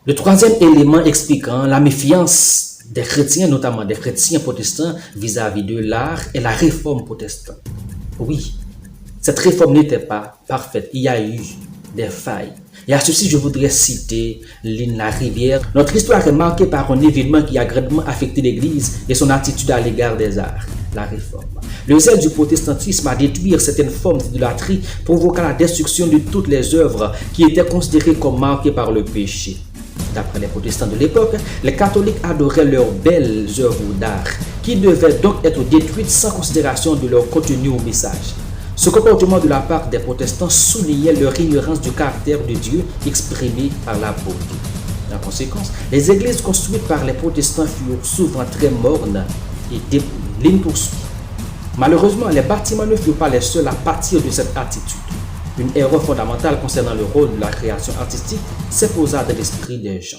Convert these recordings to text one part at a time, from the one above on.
Le troisième élément expliquant la méfiance des chrétiens, notamment des chrétiens protestants vis-à-vis de l'art, est la réforme protestante. Oui, cette réforme n'était pas parfaite, il y a eu des failles. Et à ceci, je voudrais citer Lynn Larivière. Notre histoire est marquée par un événement qui a grandement affecté l'Église et son attitude à l'égard des arts, la réforme. Le zèle du protestantisme à détruire certaines formes d'idolâtrie provoqua la destruction de toutes les œuvres qui étaient considérées comme marquées par le péché. D'après les protestants de l'époque, les catholiques adoraient leurs belles œuvres d'art, qui devaient donc être détruites sans considération de leur contenu ou message. Ce comportement de la part des protestants soulignait leur ignorance du caractère de Dieu exprimé par la beauté. En conséquence, les églises construites par les protestants furent souvent très mornes et dépouillées. Ligne poursuit. Malheureusement, les bâtiments ne furent pas les seuls à partir de cette attitude. Une erreur fondamentale concernant le rôle de la création artistique s'imposa dans l'esprit des gens.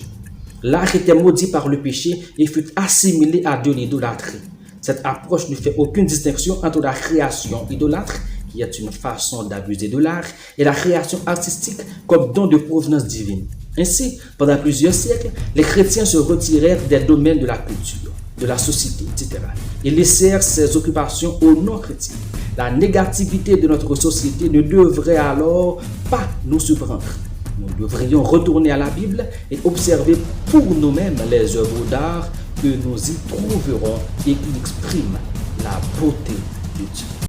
L'art était maudit par le péché et fut assimilé à de l'idolâtrie. Cette approche ne fait aucune distinction entre la création idolâtre, qui est une façon d'abuser de l'art, et la création artistique comme don de provenance divine. Ainsi, pendant plusieurs siècles, les chrétiens se retirèrent des domaines de la culture, de la société, etc. et laissèrent ces occupations aux non-chrétiens. La négativité de notre société ne devrait alors pas nous surprendre. Nous devrions retourner à la Bible et observer pour nous-mêmes les œuvres d'art que nous y trouverons et qui expriment la beauté de Dieu.